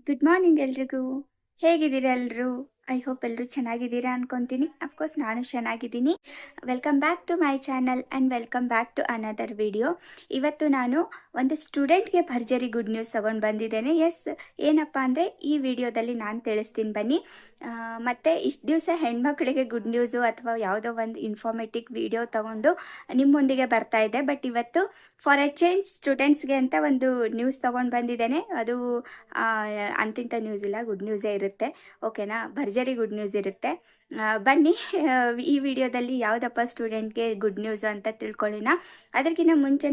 Good morning ಎಲ್ರಿಗೂ. ಹೇಗಿದ್ದೀರಾ ಎಲ್ಲರೂ? ಐ ಹೋಪ್ ಎಲ್ಲರೂ ಚೆನ್ನಾಗಿದ್ದೀರಾ ಅನ್ಕೊತೀನಿ. ಅಫ್ಕೋರ್ಸ್ ನಾನು ಚೆನ್ನಾಗಿದ್ದೀನಿ. Welcome back to my channel and welcome back to another video. ಇವತ್ತು ನಾನು ಒಂದು ಸ್ಟೂಡೆಂಟ್ಗೆ ಭರ್ಜರಿ ಗುಡ್ ನ್ಯೂಸ್ ತೊಗೊಂಡು ಬಂದಿದ್ದೇನೆ. ಎಸ್, ಏನಪ್ಪ ಅಂದರೆ ಈ ವಿಡಿಯೋದಲ್ಲಿ ನಾನು ತಿಳಿಸ್ತೀನಿ ಬನ್ನಿ. ಮತ್ತು ಇಷ್ಟು ದಿವಸ ಹೆಣ್ಮಕ್ಳಿಗೆ ಗುಡ್ ನ್ಯೂಸು ಅಥವಾ ಯಾವುದೋ ಒಂದು ಇನ್ಫಾರ್ಮೇಟಿವ್ ವಿಡಿಯೋ ತೊಗೊಂಡು ನಿಮ್ಮ ಮುಂದಿಗೆ ಬರ್ತಾ ಇದೆ. ಬಟ್ ಇವತ್ತು ಫಾರ್ ಎ ಚೇಂಜ್ ಸ್ಟೂಡೆಂಟ್ಸ್ಗೆ ಅಂತ ಒಂದು ನ್ಯೂಸ್ ತೊಗೊಂಡು ಬಂದಿದ್ದೇನೆ. ಅದು ಅಂತಿಂಥ ನ್ಯೂಸ್ ಇಲ್ಲ, ಗುಡ್ ನ್ಯೂಸೇ ಇರುತ್ತೆ. ಓಕೆನಾ? ಭರ್ಜರಿ ಗುಡ್ ನ್ಯೂಸ್ ಇರುತ್ತೆ. ಬನ್ನಿ, ಈ ವಿಡಿಯೋದಲ್ಲಿ ಯಾವುದಪ್ಪ ಸ್ಟೂಡೆಂಟ್ಗೆ ಗುಡ್ ನ್ಯೂಸ್ ಅಂತ ತಿಳ್ಕೊಳ್ಳೋಣ. ಅದಕ್ಕಿಂತ ಮುಂಚೆ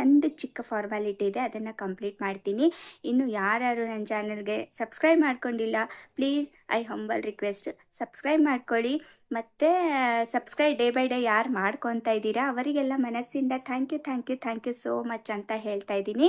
ನಂದು ಚಿಕ್ಕ ಫಾರ್ಮಾಲಿಟಿ ಇದೆ, ಅದನ್ನು ಕಂಪ್ಲೀಟ್ ಮಾಡ್ತೀನಿ. ಇನ್ನು ಯಾರ್ಯಾರು ನನ್ನ ಚಾನಲ್ಗೆ ಸಬ್ಸ್ಕ್ರೈಬ್ ಮಾಡ್ಕೊಂಡಿಲ್ಲ, please I humble request subscribe ಮಾಡ್ಕೊಳ್ಳಿ. ಮತ್ತು ಸಬ್ಸ್ಕ್ರೈಬ್ ಡೇ ಬೈ ಡೇ ಯಾರು ಮಾಡ್ಕೊತಾ ಇದ್ದೀರಾ ಅವರಿಗೆಲ್ಲ ಮನಸ್ಸಿಂದ ಥ್ಯಾಂಕ್ ಯು ಸೋ ಮಚ್ ಅಂತ ಹೇಳ್ತಾ ಇದ್ದೀನಿ.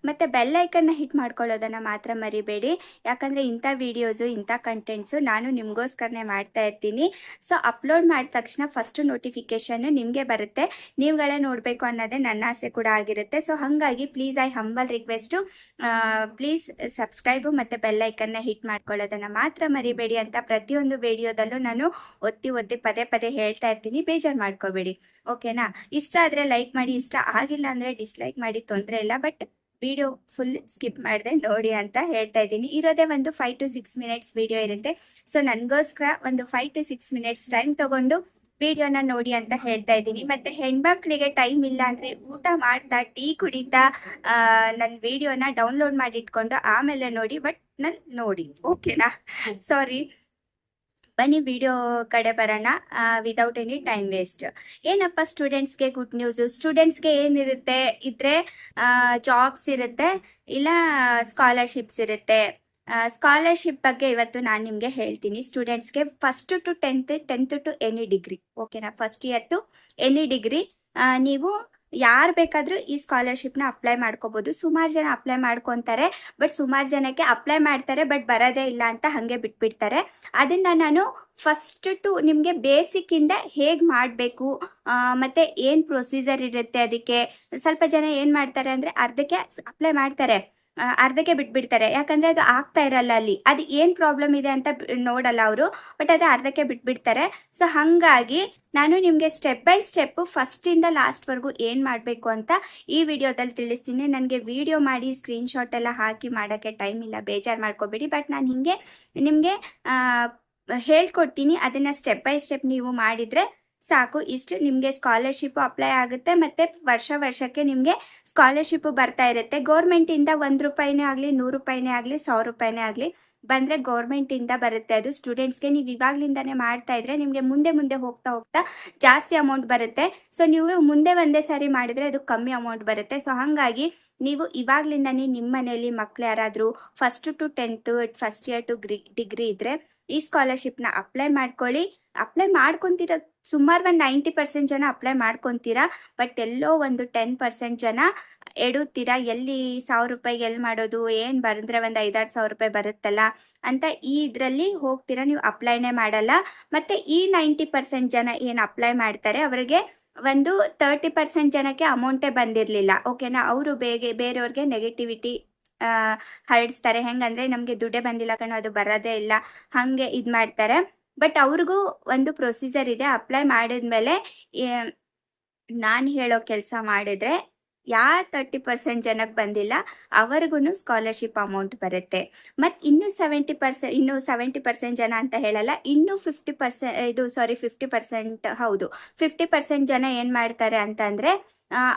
ಮತ್ತು ಬೆಲ್ ಐಕನ್ನ ಹಿಟ್ ಮಾಡ್ಕೊಳ್ಳೋದನ್ನು ಮಾತ್ರ ಮರಿಬೇಡಿ, ಯಾಕಂದರೆ ಇಂಥ ವೀಡಿಯೋಸು ಇಂಥ ಕಂಟೆಂಟ್ಸು ನಾನು ನಿಮಗೋಸ್ಕರನೇ ಮಾಡ್ತಾ ಇರ್ತೀನಿ. ಸೊ ಅಪ್ಲೋಡ್ ಮಾಡಿದ ತಕ್ಷಣ ಫಸ್ಟು ನೋಟಿಫಿಕೇಷನ್ನು ನಿಮಗೆ ಬರುತ್ತೆ, ನೀವುಗಳೇ ನೋಡಬೇಕು ಅನ್ನೋದೇ ನನ್ನ ಆಸೆ ಕೂಡ ಆಗಿರುತ್ತೆ. ಸೊ ಹಾಗಾಗಿ please I humble request, please subscribe ಮತ್ತು ಬೆಲ್ ಐಕನ್ನ ಹಿಟ್ ಮಾಡ್ಕೊಳ್ಳೋದನ್ನು ಮಾತ್ರ ಮರಿಬೇಡಿ ಅಂತ ಪ್ರತಿಯೊಂದು ವಿಡಿಯೋದಲ್ಲೂ ನಾನು ಒತ್ತಿ ಪದೇ ಹೇಳ್ತಾ ಇರ್ತೀನಿ. ಬೇಜಾರು ಮಾಡ್ಕೋಬೇಡಿ, ಓಕೆನಾ? ಇಷ್ಟ ಆದರೆ ಲೈಕ್ ಮಾಡಿ, ಇಷ್ಟ ಆಗಿಲ್ಲ ಅಂದರೆ ಡಿಸ್ಲೈಕ್ ಮಾಡಿ, ತೊಂದರೆ ಇಲ್ಲ. ಬಟ್ ವಿಡಿಯೋ ಫುಲ್ ಸ್ಕಿಪ್ ಮಾಡಿದೆ ನೋಡಿ ಅಂತ ಹೇಳ್ತಾ ಇದ್ದೀನಿ. ಇರೋದೇ ಒಂದು 5 to 6 minutes ವಿಡಿಯೋ ಇರುತ್ತೆ. ಸೊ ನನಗೋಸ್ಕರ ಒಂದು 5 to 6 minutes ಟೈಮ್ ತೊಗೊಂಡು ವಿಡಿಯೋನ ನೋಡಿ ಅಂತ ಹೇಳ್ತಾ ಇದ್ದೀನಿ. ಮತ್ತು ಹೆಣ್ಮಕ್ಳಿಗೆ ಟೈಮ್ ಇಲ್ಲ ಅಂದರೆ ಊಟ ಮಾಡ್ತಾ ಟೀ ಕುಡಿತಾ ನನ್ನ ವಿಡಿಯೋನ ಡೌನ್ಲೋಡ್ ಮಾಡಿ ಇಟ್ಕೊಂಡು ಆಮೇಲೆ ನೋಡಿ, ಬಟ್ ನಾನು ನೋಡಿ, ಓಕೆನಾ? ಸಾರಿ. ಬನ್ನಿ ವಿಡಿಯೋ ಕಡೆ ಬರೋಣ ವಿದೌಟ್ ಎನಿ ಟೈಮ್ ವೇಸ್ಟ್. ಏನಪ್ಪ ಸ್ಟೂಡೆಂಟ್ಸ್ಗೆ ಗುಡ್ ನ್ಯೂಸು? ಸ್ಟೂಡೆಂಟ್ಸ್ಗೆ ಏನಿರುತ್ತೆ ಇದ್ರೆ ಜಾಬ್ಸ್ ಇರುತ್ತೆ, ಇಲ್ಲ ಸ್ಕಾಲರ್ಶಿಪ್ಸ್ ಇರುತ್ತೆ. ಸ್ಕಾಲರ್ಶಿಪ್ ಬಗ್ಗೆ ಇವತ್ತು ನಾನು ನಿಮಗೆ ಹೇಳ್ತೀನಿ. ಸ್ಟೂಡೆಂಟ್ಸ್ಗೆ first to tenth to any degree, ಓಕೆನಾ? First year to any degree ನೀವು ಯಾರು ಬೇಕಾದರೂ ಈ ಸ್ಕಾಲರ್ಶಿಪ್ನ ಅಪ್ಲೈ ಮಾಡ್ಕೋಬೋದು. ಸುಮಾರು ಜನ ಅಪ್ಲೈ ಮಾಡ್ಕೊತಾರೆ, ಬಟ್ ಸುಮಾರು ಜನಕ್ಕೆ ಅಪ್ಲೈ ಮಾಡ್ತಾರೆ ಬಟ್ ಬರೋದೇ ಇಲ್ಲ ಅಂತ ಹಾಗೆ ಬಿಟ್ಬಿಡ್ತಾರೆ. ಅದನ್ನು ನಾನು ಫಸ್ಟ್ ಟು ನಿಮಗೆ ಬೇಸಿಕ್ಕಿಂದ ಹೇಗೆ ಮಾಡಬೇಕು ಮತ್ತು ಏನು ಪ್ರೊಸೀಜರ್ ಇರುತ್ತೆ ಅದಕ್ಕೆ. ಸ್ವಲ್ಪ ಜನ ಏನು ಮಾಡ್ತಾರೆ ಅಂದರೆ ಅರ್ಧಕ್ಕೆ ಅಪ್ಲೈ ಮಾಡ್ತಾರೆ, ಅರ್ಧಕ್ಕೆ ಬಿಟ್ಬಿಡ್ತಾರೆ. ಯಾಕಂದರೆ ಅದು ಆಗ್ತಾ ಇರಲ್ಲ, ಅಲ್ಲಿ ಅದು ಏನು ಪ್ರಾಬ್ಲಮ್ ಇದೆ ಅಂತ ನೋಡಲ್ಲ ಅವರು, ಬಟ್ ಅದು ಅರ್ಧಕ್ಕೆ ಬಿಟ್ಬಿಡ್ತಾರೆ. ಸೊ ಹಾಗಾಗಿ ನಾನು ನಿಮಗೆ ಸ್ಟೆಪ್ ಬೈ ಸ್ಟೆಪ್ಪು ಫಸ್ಟಿಂದ ಲಾಸ್ಟ್ವರೆಗೂ ಏನು ಮಾಡಬೇಕು ಅಂತ ಈ ವಿಡಿಯೋದಲ್ಲಿ ತಿಳಿಸ್ತೀನಿ. ನನಗೆ ವಿಡಿಯೋ ಮಾಡಿ ಸ್ಕ್ರೀನ್ಶಾಟ್ ಎಲ್ಲ ಹಾಕಿ ಮಾಡೋಕ್ಕೆ ಟೈಮ್ ಇಲ್ಲ, ಬೇಜಾರು ಮಾಡ್ಕೋಬೇಡಿ. ಬಟ್ ನಾನು ಹಿಂಗೆ ನಿಮಗೆ ಹೇಳ್ಕೊಡ್ತೀನಿ, ಅದನ್ನು ಸ್ಟೆಪ್ ಬೈ ಸ್ಟೆಪ್ ನೀವು ಮಾಡಿದರೆ ಸಾಕು. ಇಷ್ಟು ನಿಮಗೆ ಸ್ಕಾಲರ್ಶಿಪ್ಪು ಅಪ್ಲೈ ಆಗುತ್ತೆ, ಮತ್ತು ವರ್ಷಕ್ಕೆ ನಿಮಗೆ ಸ್ಕಾಲರ್ಶಿಪ್ಪು ಬರ್ತಾ ಇರುತ್ತೆ. ಗೌರ್ಮೆಂಟಿಂದ 1 ರೂಪಾಯಿನೇ ಆಗಲಿ, 100 ರೂಪಾಯಿನೇ ಆಗಲಿ, 100 ರೂಪಾಯಿನೇ ಆಗಲಿ ಬಂದರೆ ಗೌರ್ಮೆಂಟಿಂದ ಬರುತ್ತೆ. ಅದು ಸ್ಟೂಡೆಂಟ್ಸ್ಗೆ ನೀವು ಇವಾಗಲಿಂದನೇ ಮಾಡ್ತಾ ಇದ್ರೆ ನಿಮಗೆ ಮುಂದೆ ಹೋಗ್ತಾ ಜಾಸ್ತಿ ಅಮೌಂಟ್ ಬರುತ್ತೆ. ಸೊ ನೀವು ಮುಂದೆ ಒಂದೇ ಸಾರಿ ಮಾಡಿದರೆ ಅದು ಕಮ್ಮಿ ಅಮೌಂಟ್ ಬರುತ್ತೆ. ಸೊ ಹಾಗಾಗಿ ನೀವು ಇವಾಗಲಿಂದನೇ ನಿಮ್ಮ ಮನೆಯಲ್ಲಿ ಮಕ್ಕಳು ಯಾರಾದರೂ first to 10th first year to degree ಇದ್ದರೆ ಈ ಸ್ಕಾಲರ್ಶಿಪ್ನ ಅಪ್ಲೈ ಮಾಡ್ಕೊಳ್ಳಿ. ಅಪ್ಲೈ ಮಾಡ್ಕೊತೀರ ಸುಮಾರು ಒಂದು 90% ಜನ ಅಪ್ಲೈ ಮಾಡ್ಕೊತೀರಾ, ಬಟ್ ಎಲ್ಲೋ ಒಂದು 10% ಜನ ಎಡುತ್ತೀರಾ. ಎಲ್ಲಿ 1000 ರೂಪಾಯಿಗೆ ಎಲ್ಲಿ ಮಾಡೋದು, ಏನು ಬರೆದ್ರೆ ಒಂದು 5-6 ರೂಪಾಯಿ ಬರುತ್ತಲ್ಲ ಅಂತ ಈ ಇದರಲ್ಲಿ ಹೋಗ್ತೀರಾ, ನೀವು ಅಪ್ಲೈನೇ ಮಾಡಲ್ಲ. ಮತ್ತು ಈ 90% ಜನ ಏನು ಅಪ್ಲೈ ಮಾಡ್ತಾರೆ ಅವರಿಗೆ ಒಂದು 30% ಜನಕ್ಕೆ ಅಮೌಂಟೇ ಬಂದಿರಲಿಲ್ಲ, ಓಕೆನಾ? ಅವರು ಬೇರೆಯವ್ರಿಗೆ ನೆಗೆಟಿವಿಟಿ ಹರಡಿಸ್ತಾರೆ. ಹೆಂಗಂದರೆ ನಮಗೆ ದುಡ್ಡೇ ಬಂದಿಲ್ಲ ಕಣೋ, ಅದು ಬರೋದೇ ಇಲ್ಲ, ಹಾಗೆ ಇದು ಮಾಡ್ತಾರೆ. ಬಟ್ ಅವ್ರಿಗೂ ಒಂದು ಪ್ರೊಸೀಜರ್ ಇದೆ. ಅಪ್ಲೈ ಮಾಡಿದ್ಮೇಲೆ ನಾನು ಹೇಳೋ ಕೆಲಸ ಮಾಡಿದ್ರೆ ಯಾರು 30% ಜನಕ್ಕೆ ಬಂದಿಲ್ಲ ಅವ್ರಿಗೂ ಸ್ಕಾಲರ್ಶಿಪ್ ಅಮೌಂಟ್ ಬರುತ್ತೆ. ಮತ್ತು ಇನ್ನೂ 70% ಜನ ಅಂತ ಹೇಳಲ್ಲ, ಇನ್ನೂ 50% ಹೌದು 50% ಜನ ಏನು ಮಾಡ್ತಾರೆ ಅಂತಂದರೆ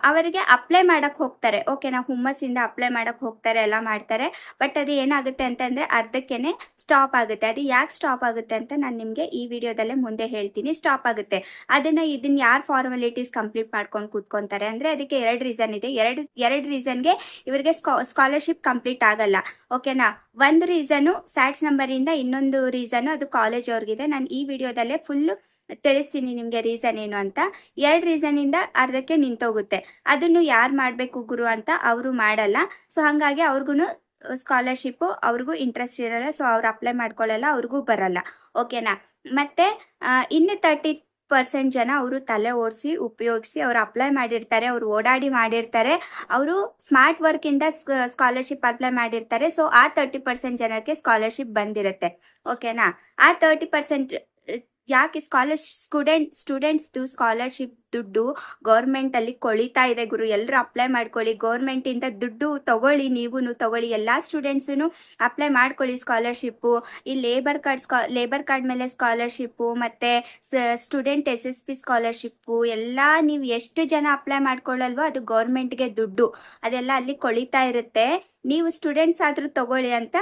ಅವರಿಗೆ ಅಪ್ಲೈ ಮಾಡೋಕ್ಕೆ ಹೋಗ್ತಾರೆ, ಓಕೆನಾ? ಹುಮ್ಮಸ್ಸಿಂದ ಅಪ್ಲೈ ಮಾಡೋಕ್ಕೆ ಹೋಗ್ತಾರೆ, ಎಲ್ಲ ಮಾಡ್ತಾರೆ. ಬಟ್ ಅದು ಏನಾಗುತ್ತೆ ಅಂತಂದರೆ ಅರ್ಧಕ್ಕೇ ಸ್ಟಾಪ್ ಆಗುತ್ತೆ. ಅದು ಯಾಕೆ ಸ್ಟಾಪ್ ಆಗುತ್ತೆ ಅಂತ ನಾನು ನಿಮಗೆ ಈ ವಿಡಿಯೋದಲ್ಲೇ ಮುಂದೆ ಹೇಳ್ತೀನಿ. ಸ್ಟಾಪ್ ಆಗುತ್ತೆ ಇದನ್ನು ಯಾರು ಫಾರ್ಮಾಲಿಟೀಸ್ ಕಂಪ್ಲೀಟ್ ಮಾಡ್ಕೊಂಡು ಕೂತ್ಕೊತಾರೆ ಅಂದರೆ ಅದಕ್ಕೆ 2 ರೀಸನ್ ಇದೆ. ಎರಡು ರೀಸನ್ಗೆ ಇವರಿಗೆ ಸ್ಕಾಲರ್ಶಿಪ್ ಕಂಪ್ಲೀಟ್ ಆಗಲ್ಲ, ಓಕೆನಾ? ಒಂದು ರೀಸನು ಸ್ಯಾಟ್ಸ್ ನಂಬರಿಂದ, ಇನ್ನೊಂದು ರೀಸನು ಅದು ಕಾಲೇಜ್ ಅವ್ರಿಗಿದೆ. ನಾನು ಈ ವಿಡಿಯೋದಲ್ಲೇ ಫುಲ್ಲು ತಿಳಿಸ್ತೀನಿ ನಿಮಗೆ ರೀಸನ್ ಏನು ಅಂತ. 2 ರೀಸನಿಂದ ಅರ್ಧಕ್ಕೆ ನಿಂತೋಗುತ್ತೆ. ಅದನ್ನು ಯಾರು ಮಾಡಬೇಕು ಗುರು ಅಂತ ಅವರು ಮಾಡಲ್ಲ. ಸೊ ಹಾಗಾಗಿ ಅವ್ರಿಗೂ ಸ್ಕಾಲರ್ಶಿಪ್ಪು ಅವ್ರಿಗೂ ಇಂಟ್ರೆಸ್ಟ್ ಇರಲ್ಲ. ಸೊ ಅವ್ರು ಅಪ್ಲೈ ಮಾಡ್ಕೊಳ್ಳಲ್ಲ, ಅವ್ರಿಗೂ ಬರಲ್ಲ, ಓಕೆನಾ? ಮತ್ತು ಇನ್ನು ಜನ ಅವರು ತಲೆ ಓಡಿಸಿ ಉಪಯೋಗಿಸಿ ಅವ್ರು ಅಪ್ಲೈ ಮಾಡಿರ್ತಾರೆ, ಅವ್ರು ಓಡಾಡಿ ಮಾಡಿರ್ತಾರೆ, ಅವರು ಸ್ಮಾರ್ಟ್ ವರ್ಕಿಂದ ಸ್ಕಾಲರ್ಶಿಪ್ ಅಪ್ಲೈ ಮಾಡಿರ್ತಾರೆ. ಸೊ ಆ 30% ಜನಕ್ಕೆ ಸ್ಕಾಲರ್ಶಿಪ್ ಬಂದಿರುತ್ತೆ. ಓಕೆನಾ? ಆ 30% ಯಾಕೆ ಸ್ಟೂಡೆಂಟ್ಸ್ದು ಸ್ಕಾಲರ್ಶಿಪ್ ದುಡ್ಡು ಗೌರ್ಮೆಂಟ್ ಅಲ್ಲಿ ಕೊಳಿತಾ ಇದೆ ಗುರು. ಎಲ್ಲರೂ ಅಪ್ಲೈ ಮಾಡ್ಕೊಳ್ಳಿ, ಗೌರ್ಮೆಂಟ್ ಇಂದ ದುಡ್ಡು ತಗೊಳ್ಳಿ, ನೀವು ತಗೊಳ್ಳಿ, ಎಲ್ಲಾ ಸ್ಟೂಡೆಂಟ್ಸು ಅಪ್ಲೈ ಮಾಡ್ಕೊಳ್ಳಿ ಸ್ಕಾಲರ್ಶಿಪ್ಪು. ಈ ಲೇಬರ್ ಕಾರ್ಡ್ ಮೇಲೆ ಸ್ಕಾಲರ್ಶಿಪ್ಪು, ಮತ್ತೆ ಸ್ಟೂಡೆಂಟ್ SSP ಸ್ಕಾಲರ್ಶಿಪ್ಪು ಎಲ್ಲ ನೀವು ಎಷ್ಟು ಜನ ಅಪ್ಲೈ ಮಾಡ್ಕೊಳ್ಳಲ್ವೋ ಅದು ಗೌರ್ಮೆಂಟ್ಗೆ ದುಡ್ಡು, ಅದೆಲ್ಲ ಅಲ್ಲಿ ಕೊಳಿತಾ ಇರುತ್ತೆ. ನೀವು ಸ್ಟೂಡೆಂಟ್ಸ್ ಆದ್ರೂ ತಗೊಳ್ಳಿ ಅಂತ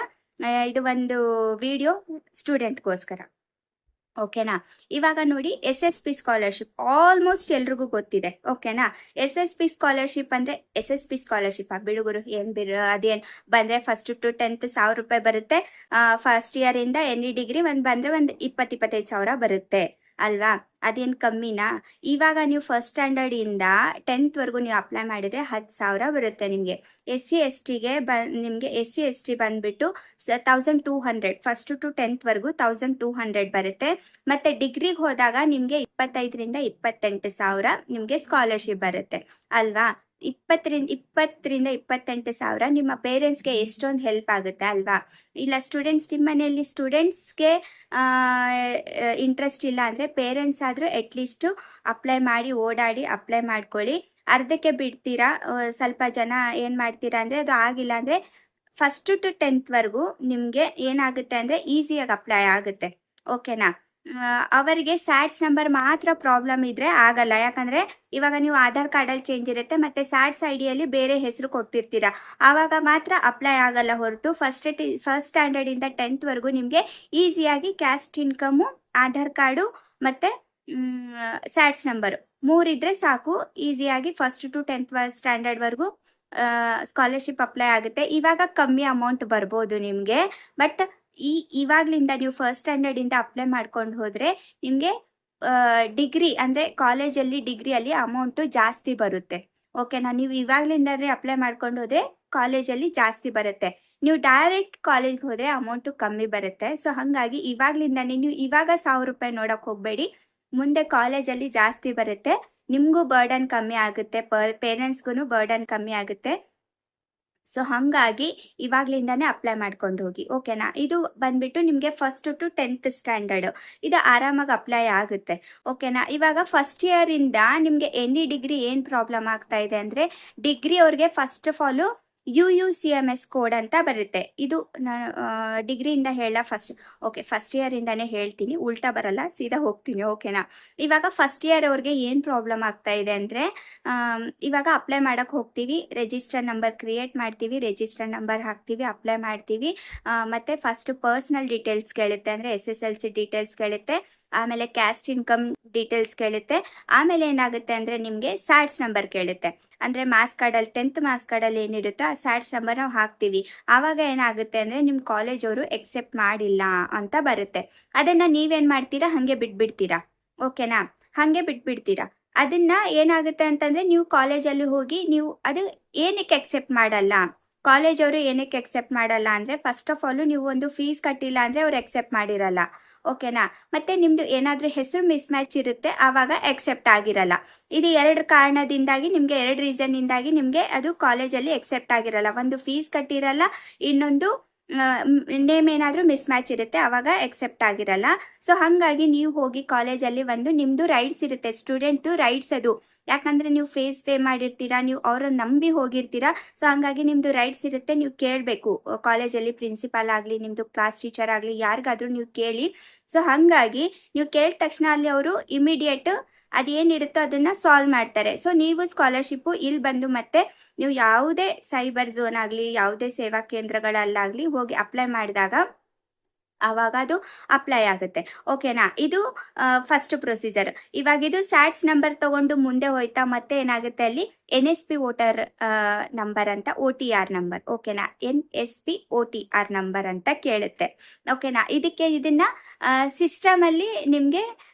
ಇದು ಒಂದು ವಿಡಿಯೋ ಸ್ಟೂಡೆಂಟ್ಗೋಸ್ಕರ. ಓಕೆನಾ? ಇವಾಗ ನೋಡಿ SSP ಸ್ಕಾಲರ್ಶಿಪ್ ಆಲ್ಮೋಸ್ಟ್ ಎಲ್ರಿಗೂ ಗೊತ್ತಿದೆ. ಓಕೆನಾ? SSP ಸ್ಕಾಲರ್ಶಿಪ್ ಅಂದ್ರೆ SSP ಸ್ಕಾಲರ್ಶಿಪ್ ಬಿಡುಗರು ಅದೇನ್ ಬಂದ್ರೆ ಫಸ್ಟ್ ಟು 10th 1000 ರೂಪಾಯಿ ಬರುತ್ತೆ. ಫಸ್ಟ್ ಇಯರ್ ಇಂದ ಎನಿ ಡಿಗ್ರಿ ಬಂದ್ರೆ ಒಂದು 20-25 ಸಾವಿರ ಬರುತ್ತೆ ಅಲ್ವಾ? ಅದೇನು ಕಮ್ಮಿನಾ? ಇವಾಗ ನೀವು ಫಸ್ಟ್ ಸ್ಟ್ಯಾಂಡರ್ಡ್ ಇಂದ 10th ವರೆಗೂ ನೀವು ಅಪ್ಲೈ ಮಾಡಿದ್ರೆ 10,000 ಬರುತ್ತೆ ನಿಮಗೆ. ನಿಮಗೆ SC ST ಬಂದ್ಬಿಟ್ಟು 1200, ಫಸ್ಟ್ ಟು 10th ವರೆಗೂ 1200 ಬರುತ್ತೆ. ಮತ್ತೆ ಡಿಗ್ರಿಗೆ ಹೋದಾಗ ನಿಮ್ಗೆ 25ರಿಂದ 28 ಸಾವಿರ ನಿಮ್ಗೆ ಸ್ಕಾಲರ್ಶಿಪ್ ಬರುತ್ತೆ ಅಲ್ವಾ? 20ರಿಂದ 28 ಸಾವಿರ ನಿಮ್ಮ ಪೇರೆಂಟ್ಸ್ಗೆ ಎಷ್ಟೊಂದು ಹೆಲ್ಪ್ ಆಗುತ್ತೆ ಅಲ್ವಾ? ಇಲ್ಲ ನಿಮ್ಮ ಮನೆಯಲ್ಲಿ ಸ್ಟೂಡೆಂಟ್ಸ್ಗೆ ಇಂಟ್ರೆಸ್ಟ್ ಇಲ್ಲ ಅಂದ್ರೆ ಪೇರೆಂಟ್ಸ್ ಆದ್ರೂ ಅಟ್ಲೀಸ್ಟ್ ಅಪ್ಲೈ ಮಾಡಿ ಓಡಾಡಿ ಅಪ್ಲೈ ಮಾಡ್ಕೊಳ್ಳಿ. ಅರ್ಧಕ್ಕೆ ಬಿಡ್ತೀರಾ, ಸ್ವಲ್ಪ ಜನ ಏನ್ ಮಾಡ್ತೀರಾ ಅಂದ್ರೆ ಅದು ಆಗಿಲ್ಲ ಅಂದ್ರೆ ಫಸ್ಟ್ ಟು 10th ವರೆಗೂ ನಿಮ್ಗೆ ಏನಾಗುತ್ತೆ ಅಂದ್ರೆ ಈಸಿಯಾಗಿ ಅಪ್ಲೈ ಆಗುತ್ತೆ. ಓಕೆನಾ? ಅವರಿಗೆ ಸ್ಯಾಟ್ಸ್ ನಂಬರ್ ಮಾತ್ರ ಪ್ರಾಬ್ಲಮ್ ಇದ್ರೆ ಆಗಲ್ಲ. ಯಾಕಂದ್ರೆ ಇವಾಗ ನೀವು ಆಧಾರ್ ಕಾರ್ಡಲ್ಲಿ ಚೇಂಜ್ ಇರುತ್ತೆ, ಮತ್ತೆ ಸ್ಯಾಟ್ಸ್ ಐಡಿಯಲ್ಲಿ ಬೇರೆ ಹೆಸರು ಕೊಟ್ಟಿರ್ತೀರಾ, ಆವಾಗ ಮಾತ್ರ ಅಪ್ಲೈ ಆಗಲ್ಲ. ಹೊರತು ಫಸ್ಟ್ ಸ್ಟ್ಯಾಂಡರ್ಡ್ ಇಂದ 10th ವರೆಗೂ ನಿಮ್ಗೆ ಈಸಿಯಾಗಿ ಕ್ಯಾಸ್ಟ್ ಇನ್ಕಮು, ಆಧಾರ್ ಕಾರ್ಡು ಮತ್ತೆ ಸ್ಯಾಟ್ಸ್ ನಂಬರ್ 3 ಇದ್ರೆ ಸಾಕು. ಈಸಿಯಾಗಿ ಫಸ್ಟ್ ಟು 10th ಸ್ಟ್ಯಾಂಡರ್ಡ್ ವರೆಗೂ ಸ್ಕಾಲರ್ಶಿಪ್ ಅಪ್ಲೈ ಆಗುತ್ತೆ. ಇವಾಗ ಕಮ್ಮಿ ಅಮೌಂಟ್ ಬರ್ಬೋದು ನಿಮ್ಗೆ, ಬಟ್ ಇವಾಗ್ಲಿಂದ ನೀವು ಫಸ್ಟ್ ಸ್ಟ್ಯಾಂಡರ್ಡ್ ಇಂದ ಅಪ್ಲೈ ಮಾಡ್ಕೊಂಡು ಹೋದ್ರೆ ನಿಮ್ಗೆ ಡಿಗ್ರಿ ಅಂದ್ರೆ ಕಾಲೇಜಲ್ಲಿ ಡಿಗ್ರಿಯಲ್ಲಿ ಅಮೌಂಟ್ ಜಾಸ್ತಿ ಬರುತ್ತೆ. ಓಕೆನಾ? ನೀವು ಇವಾಗ್ಲಿಂದಾದ್ರೆ ಅಪ್ಲೈ ಮಾಡ್ಕೊಂಡು ಹೋದ್ರೆ ಕಾಲೇಜಲ್ಲಿ ಜಾಸ್ತಿ ಬರುತ್ತೆ. ನೀವು ಡೈರೆಕ್ಟ್ ಕಾಲೇಜ್ಗೆ ಹೋದ್ರೆ ಅಮೌಂಟ್ ಕಮ್ಮಿ ಬರುತ್ತೆ. ಸೊ ಹಂಗಾಗಿ ಇವಾಗ್ಲಿಂದಾನೇ ನೀವು ಇವಾಗ 1000 ರೂಪಾಯಿ ನೋಡಕ್ ಹೋಗ್ಬೇಡಿ, ಮುಂದೆ ಕಾಲೇಜಲ್ಲಿ ಜಾಸ್ತಿ ಬರುತ್ತೆ. ನಿಮ್ಗೂ ಬರ್ಡನ್ ಕಮ್ಮಿ ಆಗುತ್ತೆ, ಪೇರೆಂಟ್ಸ್ಗೂ ಬರ್ಡನ್ ಕಮ್ಮಿ ಆಗುತ್ತೆ. ಸೊ ಹಂಗಾಗಿ ಇವಾಗ್ಲಿಂದಾನೇ ಅಪ್ಲೈ ಮಾಡ್ಕೊಂಡು ಹೋಗಿ. ಓಕೆನಾ? ಇದು ಬಂದ್ಬಿಟ್ಟು ನಿಮ್ಗೆ ಫಸ್ಟ್ ಟು 10th ಸ್ಟ್ಯಾಂಡರ್ಡ್ ಇದು ಆರಾಮಾಗಿ ಅಪ್ಲೈ ಆಗುತ್ತೆ. ಓಕೆನಾ? ಇವಾಗ ಫಸ್ಟ್ ಇಯರ್ ಇಂದ ನಿಮ್ಗೆ ಎನಿ ಡಿಗ್ರಿ ಏನ್ ಪ್ರಾಬ್ಲಮ್ ಆಗ್ತಾ ಇದೆ ಅಂದ್ರೆ, ಡಿಗ್ರಿ ಅವ್ರಿಗೆ first of all UUCMS code ಅಂತ ಬರುತ್ತೆ. ಇದು ಡಿಗ್ರಿಯಿಂದ ಫಸ್ಟ್ ಇಯರ್ ಇಂದಾನೇ ಹೇಳ್ತೀನಿ, ಉಲ್ಟಾ ಬರಲ್ಲ, ಸೀದಾ ಹೋಗ್ತೀನಿ. ಓಕೆನಾ? ಇವಾಗ ಫಸ್ಟ್ ಇಯರ್ ಅವ್ರಿಗೆ ಏನ್ ಪ್ರಾಬ್ಲಮ್ ಆಗ್ತಾ ಇದೆ ಅಂದ್ರೆ, ಇವಾಗ ಅಪ್ಲೈ ಮಾಡಕ್ ಹೋಗ್ತೀವಿ, ರಿಜಿಸ್ಟರ್ ನಂಬರ್ ಕ್ರಿಯೇಟ್ ಮಾಡ್ತೀವಿ, ರಿಜಿಸ್ಟರ್ ನಂಬರ್ ಹಾಕ್ತೀವಿ, ಅಪ್ಲೈ ಮಾಡ್ತೀವಿ. ಮತ್ತೆ ಫಸ್ಟ್ ಪರ್ಸನಲ್ ಡೀಟೇಲ್ಸ್ ಕೇಳುತ್ತೆ, ಅಂದ್ರೆ SSLC ಡೀಟೇಲ್ಸ್ ಕೇಳುತ್ತೆ, ಆಮೇಲೆ ಕ್ಯಾಸ್ಟ್ ಇನ್ಕಮ್ ಡೀಟೇಲ್ಸ್ ಕೇಳುತ್ತೆ, ಆಮೇಲೆ ಏನಾಗುತ್ತೆ ಅಂದ್ರೆ ನಿಮ್ಗೆ ಸ್ಯಾಟ್ಸ್ ನಂಬರ್ ಕೇಳುತ್ತೆ. ಅಂದ್ರೆ ಮಾರ್ಕ್ಸ್ ಕಾರ್ಡಲ್ಲಿ 10th ಮಾರ್ಕ್ಸ್ ಕಾರ್ಡಲ್ಲಿ ಏನಿರುತ್ತೋ ಆ ಸ್ಯಾಟ್ಸ್ ನಂಬರ್ ನಾವು ಹಾಕ್ತೀವಿ. ಆವಾಗ ಏನಾಗುತ್ತೆ ಅಂದ್ರೆ ನಿಮ್ ಕಾಲೇಜ್ ಅವರು ಎಕ್ಸೆಪ್ಟ್ ಮಾಡಿಲ್ಲ ಅಂತ ಬರುತ್ತೆ. ಅದನ್ನ ನೀವೇನ್ ಮಾಡ್ತೀರಾ, ಹಂಗೆ ಬಿಟ್ಬಿಡ್ತೀರಾ. ಓಕೆನಾ? ಹಂಗೆ ಬಿಟ್ಬಿಡ್ತೀರಾ. ಅದನ್ನ ಏನಾಗುತ್ತೆ ಅಂತಂದ್ರೆ ನೀವು ಕಾಲೇಜಲ್ಲಿ ಹೋಗಿ ನೀವು ಅದು ಏನಕ್ಕೆ ಎಕ್ಸೆಪ್ಟ್ ಮಾಡಲ್ಲ, ಕಾಲೇಜ್ ಅವರು ಏನಕ್ಕೆ ಎಕ್ಸೆಪ್ಟ್ ಮಾಡಲ್ಲ ಅಂದ್ರೆ, ಫಸ್ಟ್ ಆಫ್ ಆಲ್ ನೀವು ಒಂದು ಫೀಸ್ ಕಟ್ಟಿಲ್ಲ ಅಂದ್ರೆ ಅವ್ರು ಎಕ್ಸೆಪ್ಟ್ ಮಾಡಿರಲ್ಲ. ಓಕೆನಾ? ಮತ್ತೆ ನಿಮ್ದು ಏನಾದ್ರೂ ಹೆಸರು ಮಿಸ್ ಮ್ಯಾಚ್ ಇರುತ್ತೆ, ಆವಾಗ ಎಕ್ಸೆಪ್ಟ್ ಆಗಿರಲ್ಲ. ಇದು 2 ಕಾರಣದಿಂದಾಗಿ ನಿಮ್ಗೆ 2 ರೀಸನ್ ಇಂದಾಗಿ ನಿಮ್ಗೆ ಅದು ಕಾಲೇಜಲ್ಲಿ ಎಕ್ಸೆಪ್ಟ್ ಆಗಿರಲ್ಲ. ಒಂದು ಫೀಸ್ ಕಟ್ಟಿರಲ್ಲ, ಇನ್ನೊಂದು ನೇಮ್ ಏನಾದ್ರೂ ಮಿಸ್ ಮ್ಯಾಚ್ ಇರುತ್ತೆ, ಅವಾಗ ಎಕ್ಸೆಪ್ಟ್ ಆಗಿರಲ್ಲ. ಸೊ ಹಂಗಾಗಿ ನೀವು ಹೋಗಿ ಕಾಲೇಜಲ್ಲಿ ನಿಮ್ದು ರೈಟ್ಸ್ ಇರುತ್ತೆ, ಸ್ಟೂಡೆಂಟ್ ರೈಟ್ಸ್ ಅದು. ಯಾಕಂದ್ರೆ ನೀವು ಫೇಸ್ ಪೇ ಮಾಡಿರ್ತೀರಾ, ನೀವು ಅವ್ರನ್ನ ನಂಬಿ ಹೋಗಿರ್ತೀರಾ. ಸೊ ಹಂಗಾಗಿ ನಿಮ್ದು ರೈಟ್ಸ್ ಇರುತ್ತೆ, ನೀವು ಕೇಳಬೇಕು ಕಾಲೇಜಲ್ಲಿ ಪ್ರಿನ್ಸಿಪಾಲ್ ಆಗಲಿ, ನಿಮ್ದು ಕ್ಲಾಸ್ ಟೀಚರ್ ಆಗಲಿ, ಯಾರಿಗಾದ್ರೂ ನೀವು ಕೇಳಿ. ಸೊ ಹಂಗಾಗಿ ನೀವು ಕೇಳಿದ ತಕ್ಷಣ ಅಲ್ಲಿ ಅವರು ಇಮಿಡಿಯೇಟ್ ಅದೇನಿರುತ್ತೋ ಅದನ್ನ ಸಾಲ್ವ್ ಮಾಡ್ತಾರೆ. ಸೊ ನೀವು ಸ್ಕಾಲರ್ಶಿಪ್ಪು ಇಲ್ಲಿ ಬಂದು ಮತ್ತೆ ನೀವು ಯಾವುದೇ ಸೈಬರ್ ಝೋನ್ ಆಗಲಿ, ಯಾವುದೇ ಸೇವಾ ಕೇಂದ್ರಗಳಲ್ಲಾಗಲಿ ಹೋಗಿ ಅಪ್ಲೈ ಮಾಡಿದಾಗ ಆವಾಗ ಅದು ಅಪ್ಲೈ ಆಗುತ್ತೆ. ಓಕೆನಾ? ಇದು ಫಸ್ಟ್ ಪ್ರೊಸೀಜರ್. ಇವಾಗ ಇದು ಸ್ಯಾಟ್ಸ್ ನಂಬರ್ ತಗೊಂಡು ಮುಂದೆ ಹೋಯ್ತಾ ಮತ್ತೆ ಏನಾಗುತ್ತೆ ಅಲ್ಲಿ NSP ವೋಟರ್ ನಂಬರ್ ಅಂತ OTR ನಂಬರ್. ಓಕೆನಾ? NSP OTR ನಂಬರ್ ಅಂತ ಕೇಳುತ್ತೆ. ಓಕೆನಾ? ಇದನ್ನ ಸಿಸ್ಟಮ್ ಅಲ್ಲಿ ನಿಮ್ಗೆ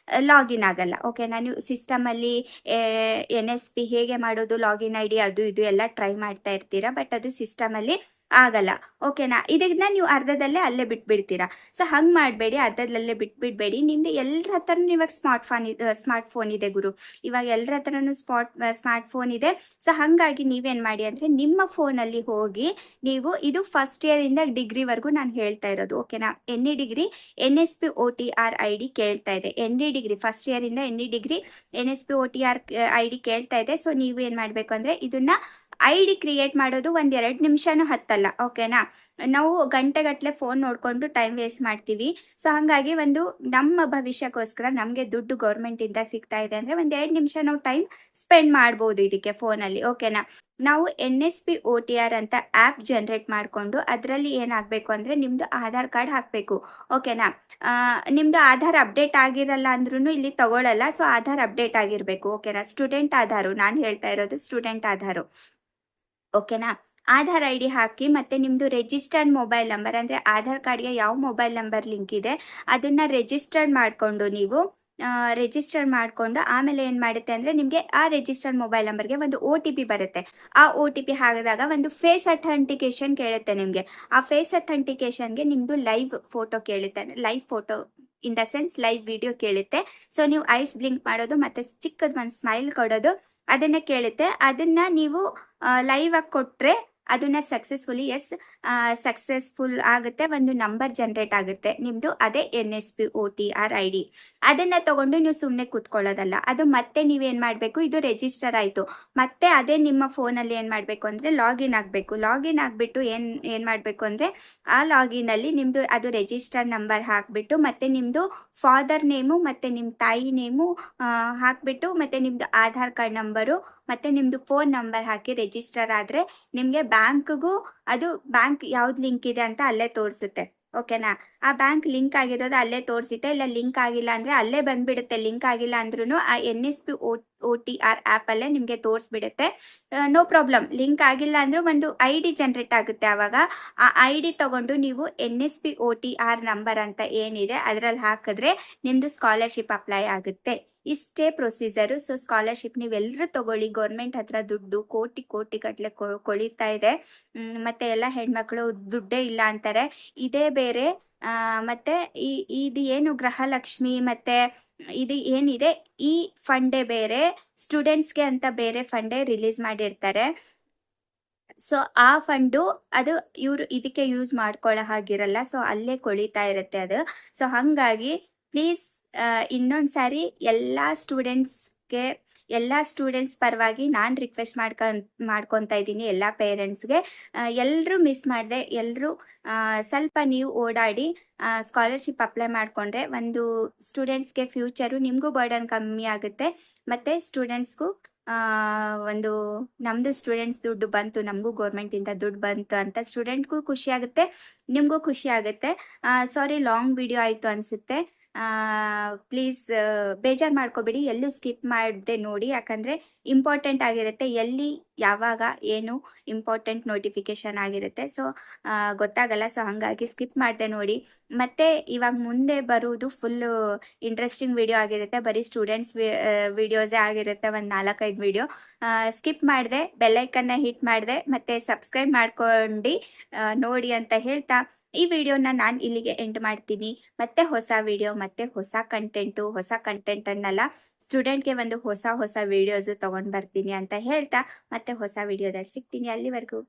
ಲಾಗಿನ್ ಆಗಲ್ಲ. ಓಕೆನಾ? ನೀವು ಸಿಸ್ಟಮ್ ಅಲ್ಲಿ NSP ಹೇಗೆ ಮಾಡೋದು, ಲಾಗಿನ್ ID ಅದು ಇದು ಎಲ್ಲ ಟ್ರೈ ಮಾಡ್ತಾ ಇರ್ತೀರಾ, ಬಟ್ ಅದು ಸಿಸ್ಟಮ್ ಅಲ್ಲಿ ಆಗಲ್ಲ. ಓಕೆನಾ? ಇದನ್ನ ನೀವು ಅರ್ಧದಲ್ಲೇ ಅಲ್ಲೇ ಬಿಟ್ಬಿಡ್ತೀರಾ. ಸೊ ಹಂಗೆ ಮಾಡಬೇಡಿ, ಅರ್ಧದಲ್ಲೇ ಬಿಟ್ಬಿಡಬೇಡಿ. ನಿಮ್ದು ಎಲ್ಲರ ಹತ್ರನೂ ಇವಾಗ ಸ್ಮಾರ್ಟ್ ಫೋನ್ ಇದೆ ಗುರು. ಇವಾಗ ಎಲ್ಲರ ಹತ್ರನೂ ಸ್ಮಾರ್ಟ್ ಫೋನ್ ಇದೆ. ಸೊ ಹಾಗಾಗಿ ನೀವೇನು ಮಾಡಿ ಅಂದರೆ ನಿಮ್ಮ ಫೋನಲ್ಲಿ ಹೋಗಿ ನೀವು ಇದು ಫಸ್ಟ್ ಇಯರಿಂದ ಡಿಗ್ರಿವರೆಗೂ ನಾನು ಹೇಳ್ತಾ ಇರೋದು. ಓಕೆನಾ? Any degree NSP OTR ID ಕೇಳ್ತಾ ಇದೆ. ಎನಿ ಡಿಗ್ರಿ ಫಸ್ಟ್ ಇಯರಿಂದ any degree NSP OTR ID ಕೇಳ್ತಾ ಇದೆ. ಸೊ ನೀವು ಏನು ಮಾಡಬೇಕು ಅಂದರೆ ಇದನ್ನ ID ಕ್ರಿಯೇಟ್ ಮಾಡೋದು 1-2 ನಿಮಿಷನೂ ಹತ್ತಲ್ಲ. ಓಕೆನಾ? ನಾವು ಗಂಟೆಗಟ್ಟಲೆ ಫೋನ್ ನೋಡಿಕೊಂಡು ಟೈಮ್ ವೇಸ್ಟ್ ಮಾಡ್ತೀವಿ. ಸೊ ಹಾಗಾಗಿ ಒಂದು ನಮ್ಮ ಭವಿಷ್ಯಕ್ಕೋಸ್ಕರ ನಮಗೆ ದುಡ್ಡು ಗೌರ್ಮೆಂಟಿಂದ ಸಿಗ್ತಾ ಇದೆ ಅಂದರೆ 1-2 ನಿಮಿಷ ನಾವು ಟೈಮ್ ಸ್ಪೆಂಡ್ ಮಾಡ್ಬೋದು ಇದಕ್ಕೆ ಫೋನಲ್ಲಿ. ಓಕೆನಾ? ನಾವು NSP OTR ಅಂತ ಆ್ಯಪ್ ಜನ್ರೇಟ್ ಮಾಡಿಕೊಂಡು ಅದರಲ್ಲಿ ಏನಾಗಬೇಕು ಅಂದರೆ ನಿಮ್ಮದು ಆಧಾರ್ ಕಾರ್ಡ್ ಹಾಕಬೇಕು. ಓಕೆನಾ? ನಿಮ್ಮದು ಆಧಾರ್ ಅಪ್ಡೇಟ್ ಆಗಿರಲ್ಲ ಅಂದ್ರೂ ಇಲ್ಲಿ ತಗೊಳ್ಳಲ್ಲ. ಸೊ ಆಧಾರ್ ಅಪ್ಡೇಟ್ ಆಗಿರಬೇಕು. ಓಕೆನಾ? ಸ್ಟೂಡೆಂಟ್ ಆಧಾರು ನಾನು ಹೇಳ್ತಾ ಇರೋದು ಸ್ಟೂಡೆಂಟ್ ಆಧಾರು. ಓಕೆನಾ? ಆಧಾರ್ ID ಹಾಕಿ ಮತ್ತು ನಿಮ್ಮದು ರಿಜಿಸ್ಟರ್ಡ್ ಮೊಬೈಲ್ ನಂಬರ್ ಅಂದರೆ ಆಧಾರ್ ಕಾರ್ಡ್ಗೆ ಯಾವ ಮೊಬೈಲ್ ನಂಬರ್ ಲಿಂಕ್ ಇದೆ ಅದನ್ನು ರಿಜಿಸ್ಟರ್ಡ್ ಮಾಡಿಕೊಂಡು ನೀವು ರಿಜಿಸ್ಟರ್ ಮಾಡಿಕೊಂಡು ಆಮೇಲೆ ಏನು ಮಾಡುತ್ತೆ ಅಂದರೆ ನಿಮಗೆ ಆ ರಿಜಿಸ್ಟರ್ಡ್ ಮೊಬೈಲ್ ನಂಬರ್ಗೆ ಒಂದು OTP ಬರುತ್ತೆ. ಆ OTP ಹಾಕಿದಾಗ ಒಂದು ಫೇಸ್ ಅಥೆಂಟಿಕೇಶನ್ ಕೇಳುತ್ತೆ ನಿಮಗೆ. ಆ ಫೇಸ್ ಅಥೆಂಟಿಕೇಶನ್ಗೆ ನಿಮ್ಮದು ಲೈವ್ ಫೋಟೋ ಕೇಳುತ್ತೆ. Live photo in the sense live video ಕೇಳುತ್ತೆ. ಸೊ ನೀವು ಐಸ್ ಬ್ಲಿಂಕ್ ಮಾಡೋದು ಮತ್ತು ಚಿಕ್ಕದು ಒಂದು ಸ್ಮೈಲ್ ಕೊಡೋದು ಅದನ್ನು ಕೇಳುತ್ತೆ. ಅದನ್ನು ನೀವು ಲೈವ್ ಆಗಿ ಕೊಟ್ಟರೆ ಅದನ್ನು ಸಕ್ಸಸ್ಫುಲ್ ಆಗುತ್ತೆ. ಒಂದು ನಂಬರ್ ಜನ್ರೇಟ್ ಆಗುತ್ತೆ ನಿಮ್ಮದು. ಅದೇ NSP OTR ID. ಅದನ್ನು ತಗೊಂಡು ನೀವು ಸುಮ್ಮನೆ ಕೂತ್ಕೊಳ್ಳೋದಲ್ಲ. ಅದು ಮತ್ತೆ ನೀವೇನು ಮಾಡಬೇಕು, ಇದು ರಿಜಿಸ್ಟರ್ ಆಯಿತು, ಮತ್ತೆ ಅದೇ ನಿಮ್ಮ ಫೋನಲ್ಲಿ ಏನು ಮಾಡಬೇಕು ಅಂದರೆ ಲಾಗಿನ್ ಆಗಬೇಕು. ಲಾಗಿನ್ ಆಗಿಬಿಟ್ಟು ಏನು ಮಾಡಬೇಕು ಅಂದರೆ ಆ ಲಾಗಿನಲ್ಲಿ ನಿಮ್ಮದು ಅದು ರಿಜಿಸ್ಟರ್ ನಂಬರ್ ಹಾಕಿಬಿಟ್ಟು ಮತ್ತು ನಿಮ್ಮದು ಫಾದರ್ ನೇಮು ಮತ್ತು ನಿಮ್ಮ ತಾಯಿ ನೇಮು ಹಾಕಿಬಿಟ್ಟು ಮತ್ತು ನಿಮ್ಮದು ಆಧಾರ್ ಕಾರ್ಡ್ ನಂಬರು ಮತ್ತು ನಿಮ್ಮದು ಫೋನ್ ನಂಬರ್ ಹಾಕಿ ರಿಜಿಸ್ಟರ್ ಆದರೆ ನಿಮಗೆ ಬ್ಯಾಂಕ್ಗೂ ಅದು ಬ್ಯಾಂಕ್ ಯಾವ್ದು ಲಿಂಕ್ ಇದೆ ಅಂತ ಅಲ್ಲೇ ತೋರಿಸುತ್ತೆ. ಓಕೆನಾ? ಆ ಬ್ಯಾಂಕ್ ಲಿಂಕ್ ಆಗಿರೋದು ಅಲ್ಲೇ ತೋರಿಸುತ್ತೆ. ಇಲ್ಲ ಲಿಂಕ್ ಆಗಿಲ್ಲ ಅಂದರೆ ಅಲ್ಲೇ ಬಂದುಬಿಡುತ್ತೆ. ಲಿಂಕ್ ಆಗಿಲ್ಲ ಅಂದ್ರೂ ಆ NSP OTR ಆ್ಯಪಲ್ಲೇ ನಿಮಗೆ ತೋರಿಸ್ಬಿಡುತ್ತೆ. No problem. ಲಿಂಕ್ ಆಗಿಲ್ಲ ಅಂದರೂ ಒಂದು ID ಜನ್ರೇಟ್ ಆಗುತ್ತೆ. ಆವಾಗ ಆ ID ತಗೊಂಡು ನೀವು NSP OTR ನಂಬರ್ ಅಂತ ಏನಿದೆ ಅದರಲ್ಲಿ ಹಾಕಿದ್ರೆ ನಿಮ್ಮದು ಸ್ಕಾಲರ್ಶಿಪ್ ಅಪ್ಲೈ ಆಗುತ್ತೆ. ಇಷ್ಟೇ ಪ್ರೊಸೀಜರು. ಸೊ ಸ್ಕಾಲರ್ಶಿಪ್ ನೀವೆಲ್ಲರೂ ತಗೊಳ್ಳಿ. ಗೌರ್ಮೆಂಟ್ ಹತ್ರ ದುಡ್ಡು ಕೋಟಿ ಗಟ್ಟಲೆ ಕೊಳಿತಾ ಇದೆ. ಮತ್ತು ಎಲ್ಲ ಹೆಣ್ಮಕ್ಳು ದುಡ್ಡೇ ಇಲ್ಲ ಅಂತಾರೆ. ಇದೇ ಬೇರೆ. ಮತ್ತು ಇದು ಏನು ಗೃಹಲಕ್ಷ್ಮಿ ಮತ್ತು ಇದು ಏನಿದೆ ಈ ಫಂಡೇ ಬೇರೆ, ಸ್ಟೂಡೆಂಟ್ಸ್ಗೆ ಅಂತ ಬೇರೆ ಫಂಡೇ ರಿಲೀಸ್ ಮಾಡಿರ್ತಾರೆ. ಸೊ ಆ ಫಂಡು ಅದು ಇವರು ಇದಕ್ಕೆ ಯೂಸ್ ಮಾಡ್ಕೊಳ್ಳೋ ಹಾಗಿರಲ್ಲ. ಸೊ ಅಲ್ಲೇ ಕೊಳಿತಾ ಇರುತ್ತೆ ಅದು. ಸೊ ಹಾಗಾಗಿ ಪ್ಲೀಸ್ ಇನ್ನೊಂದು ಸಾರಿ ಎಲ್ಲ ಸ್ಟೂಡೆಂಟ್ಸ್ ಪರವಾಗಿ ನಾನು ರಿಕ್ವೆಸ್ಟ್ ಮಾಡ್ಕೊತಾ ಇದ್ದೀನಿ ಎಲ್ಲ ಪೇರೆಂಟ್ಸ್ಗೆ. ಎಲ್ಲರೂ ಮಿಸ್ ಮಾಡಿದೆ. ಎಲ್ಲರೂ ಸ್ವಲ್ಪ ನೀವು ಓಡಾಡಿ ಸ್ಕಾಲರ್ಶಿಪ್ ಅಪ್ಲೈ ಮಾಡಿಕೊಂಡ್ರೆ ಒಂದು ಸ್ಟೂಡೆಂಟ್ಸ್ಗೆ ಫ್ಯೂಚರು ನಿಮಗೂ ಬರ್ಡನ್ ಕಮ್ಮಿ ಆಗುತ್ತೆ ಮತ್ತು ಸ್ಟೂಡೆಂಟ್ಸ್ಗೂ ಒಂದು ನಮ್ಮದು ಸ್ಟೂಡೆಂಟ್ಸ್ ದುಡ್ಡು ಬಂತು, ನಮಗೂ ಗೌರ್ಮೆಂಟಿಂದ ದುಡ್ಡು ಬಂತು ಅಂತ ಸ್ಟೂಡೆಂಟ್ಗೂ ಖುಷಿ ಆಗುತ್ತೆ, ನಿಮಗೂ ಖುಷಿ ಆಗುತ್ತೆ. ಸಾರಿ ಲಾಂಗ್ ವಿಡಿಯೋ ಆಯಿತು ಅನಿಸುತ್ತೆ. ಪ್ಲೀಸ್ ಬೇಜಾರು ಮಾಡ್ಕೋಬೇಡಿ. ಎಲ್ಲೂ ಸ್ಕಿಪ್ ಮಾಡದೆ ನೋಡಿ, ಯಾಕಂದರೆ ಇಂಪಾರ್ಟೆಂಟ್ ಆಗಿರುತ್ತೆ. ಎಲ್ಲಿ ಯಾವಾಗ ಏನು ಇಂಪಾರ್ಟೆಂಟ್ ನೋಟಿಫಿಕೇಷನ್ ಆಗಿರುತ್ತೆ. ಸೊ ಗೊತ್ತಾಗಲ್ಲ. ಸೊ ಹಾಗಾಗಿ ಸ್ಕಿಪ್ ಮಾಡದೆ ನೋಡಿ. ಮತ್ತು ಇವಾಗ ಮುಂದೆ ಬರುವುದು ಫುಲ್ಲು ಇಂಟ್ರೆಸ್ಟಿಂಗ್ ವಿಡಿಯೋ ಆಗಿರುತ್ತೆ. ಬರೀ ಸ್ಟೂಡೆಂಟ್ಸ್ ವಿಡಿಯೋಸೇ ಆಗಿರುತ್ತೆ. ಒಂದು 4-5 ವಿಡಿಯೋ ಸ್ಕಿಪ್ ಮಾಡಿದೆ, ಬೆಲ್ಲೈಕನ್ನ ಹಿಟ್ ಮಾಡಿದೆ ಮತ್ತು ಸಬ್ಸ್ಕ್ರೈಬ್ ಮಾಡ್ಕೊಂಡು ನೋಡಿ ಅಂತ ಹೇಳ್ತಾ ಈ ವಿಡಿಯೋನ ನಾನು ಇಲ್ಲಿಗೆ ಎಂಡ್ ಮಾಡ್ತೀನಿ. ಮತ್ತೆ ಹೊಸ ವಿಡಿಯೋ ಮತ್ತೆ ಹೊಸ ಕಂಟೆಂಟನ್ನೆಲ್ಲ ಸ್ಟೂಡೆಂಟ್ಗೆ ಒಂದು ಹೊಸ ವಿಡಿಯೋಸು ತೊಗೊಂಡು ಬರ್ತೀನಿ ಅಂತ ಹೇಳ್ತಾ ಮತ್ತೆ ಹೊಸ ವಿಡಿಯೋದಲ್ಲಿ ಸಿಗ್ತೀನಿ. ಅಲ್ಲಿವರೆಗೂ